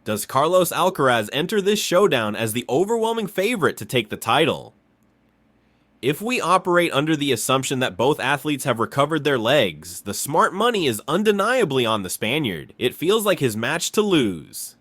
Does Carlos Alcaraz enter this showdown as the overwhelming favorite to take the title? If we operate under the assumption that both athletes have recovered their legs, the smart money is undeniably on the Spaniard. It feels like his match to lose.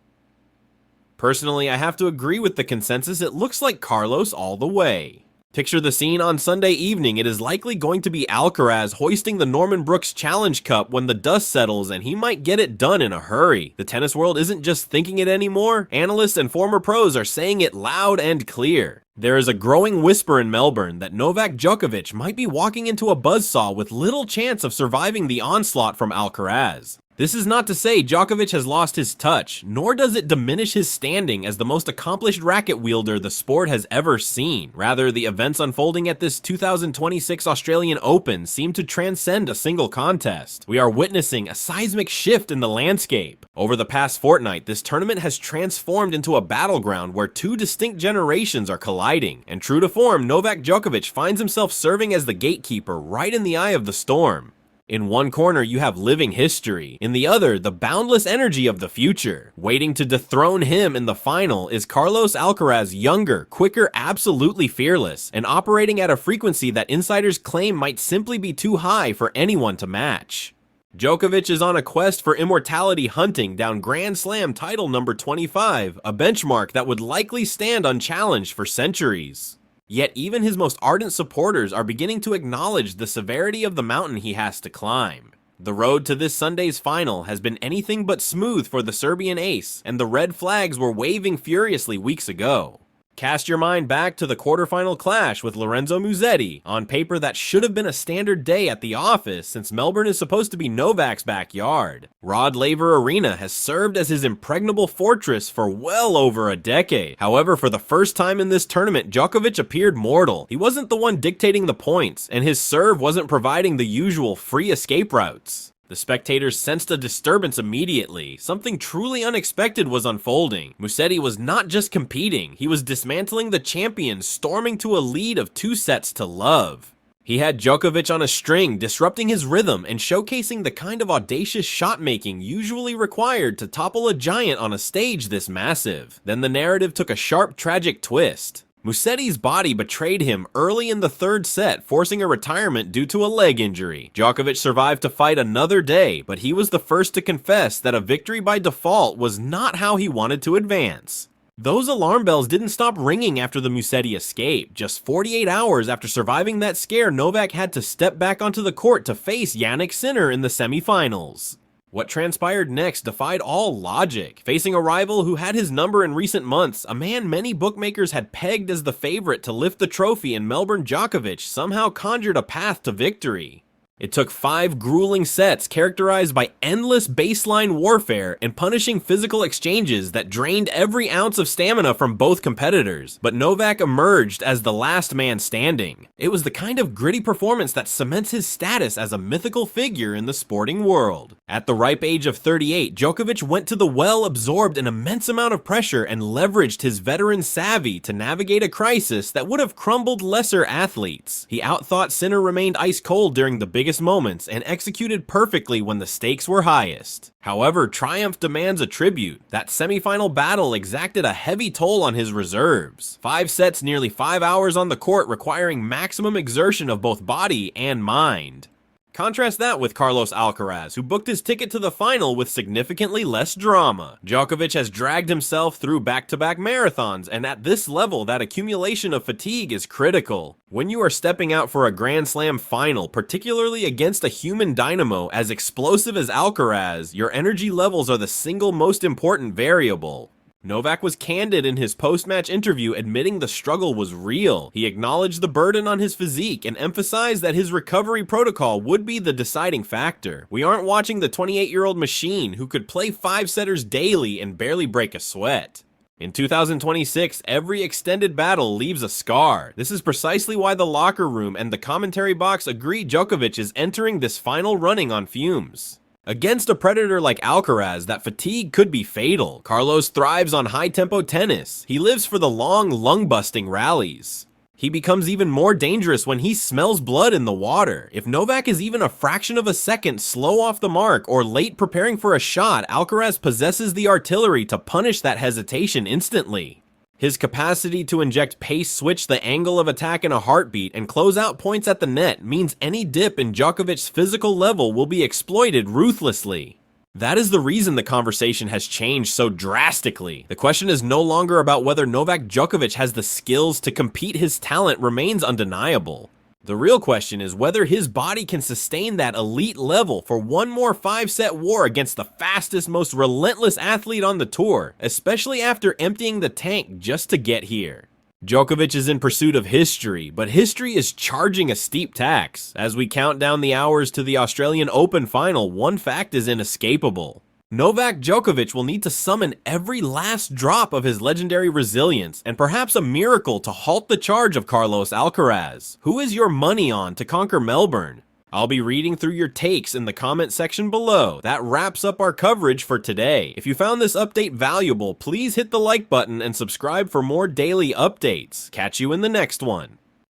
Personally, I have to agree with the consensus. It looks like Carlos all the way. Picture the scene on Sunday evening. It is likely going to be Alcaraz hoisting the Norman Brooks Challenge Cup when the dust settles, and he might get it done in a hurry. The tennis world isn't just thinking it anymore. Analysts and former pros are saying it loud and clear. There is a growing whisper in Melbourne that Novak Djokovic might be walking into a buzzsaw with little chance of surviving the onslaught from Alcaraz. This is not to say Djokovic has lost his touch, nor does it diminish his standing as the most accomplished racket wielder the sport has ever seen. Rather, the events unfolding at this 2026 Australian Open seem to transcend a single contest. We are witnessing a seismic shift in the landscape. Over the past fortnight, this tournament has transformed into a battleground where two distinct generations are colliding. And true to form, Novak Djokovic finds himself serving as the gatekeeper right in the eye of the storm. In one corner, you have living history. In the other, the boundless energy of the future. Waiting to dethrone him in the final is Carlos Alcaraz, younger, quicker, absolutely fearless, and operating at a frequency that insiders claim might simply be too high for anyone to match. Djokovic is on a quest for immortality, hunting down Grand Slam title number 25, a benchmark that would likely stand unchallenged for centuries. Yet even his most ardent supporters are beginning to acknowledge the severity of the mountain he has to climb. The road to this Sunday's final has been anything but smooth for the Serbian ace, and the red flags were waving furiously weeks ago. Cast your mind back to the quarterfinal clash with Lorenzo Musetti. On paper, that should have been a standard day at the office, since Melbourne is supposed to be Novak's backyard. Rod Laver Arena has served as his impregnable fortress for well over a decade. However, for the first time in this tournament, Djokovic appeared mortal. He wasn't the one dictating the points, and his serve wasn't providing the usual free escape routes. The spectators sensed a disturbance immediately. Something truly unexpected was unfolding. Musetti was not just competing, he was dismantling the champion, storming to a lead of 2-0. He had Djokovic on a string, disrupting his rhythm and showcasing the kind of audacious shot-making usually required to topple a giant on a stage this massive. Then the narrative took a sharp, tragic twist. Musetti's body betrayed him early in the third set, forcing a retirement due to a leg injury. Djokovic survived to fight another day, but he was the first to confess that a victory by default was not how he wanted to advance. Those alarm bells didn't stop ringing after the Musetti escape. Just 48 hours after surviving that scare, Novak had to step back onto the court to face Jannik Sinner in the semifinals. What transpired next defied all logic. Facing a rival who had his number in recent months, a man many bookmakers had pegged as the favorite to lift the trophy in Melbourne, Djokovic somehow conjured a path to victory. It took 5 grueling sets characterized by endless baseline warfare and punishing physical exchanges that drained every ounce of stamina from both competitors, but Novak emerged as the last man standing. It was the kind of gritty performance that cements his status as a mythical figure in the sporting world. At the ripe age of 38, Djokovic went to the well, absorbed an immense amount of pressure and leveraged his veteran savvy to navigate a crisis that would have crumbled lesser athletes. He outthought Sinner, remained ice cold during the biggest moments, and executed perfectly when the stakes were highest. However, triumph demands a tribute. That semifinal battle exacted a heavy toll on his reserves. 5 sets, nearly 5 hours on the court, requiring maximum exertion of both body and mind. Contrast that with Carlos Alcaraz, who booked his ticket to the final with significantly less drama. Djokovic has dragged himself through back-to-back marathons, and at this level, that accumulation of fatigue is critical. When you are stepping out for a Grand Slam final, particularly against a human dynamo as explosive as Alcaraz, your energy levels are the single most important variable. Novak was candid in his post-match interview, admitting the struggle was real. He acknowledged the burden on his physique and emphasized that his recovery protocol would be the deciding factor. We aren't watching the 28-year-old machine who could play 5-setters daily and barely break a sweat. In 2026, every extended battle leaves a scar. This is precisely why the locker room and the commentary box agree Djokovic is entering this final running on fumes. Against a predator like Alcaraz, that fatigue could be fatal. Carlos thrives on high-tempo tennis. He lives for the long, lung-busting rallies. He becomes even more dangerous when he smells blood in the water. If Novak is even a fraction of a second slow off the mark or late preparing for a shot, Alcaraz possesses the artillery to punish that hesitation instantly. His capacity to inject pace, switch the angle of attack in a heartbeat, and close out points at the net means any dip in Djokovic's physical level will be exploited ruthlessly. That is the reason the conversation has changed so drastically. The question is no longer about whether Novak Djokovic has the skills to compete. His talent remains undeniable. The real question is whether his body can sustain that elite level for one more 5-set war against the fastest, most relentless athlete on the tour, especially after emptying the tank just to get here. Djokovic is in pursuit of history, but history is charging a steep tax. As we count down the hours to the Australian Open final, one fact is inescapable. Novak Djokovic will need to summon every last drop of his legendary resilience, and perhaps a miracle to halt the charge of Carlos Alcaraz. Who is your money on to conquer Melbourne? I'll be reading through your takes in the comment section below. That wraps up our coverage for today. If you found this update valuable, please hit the like button and subscribe for more daily updates. Catch you in the next one.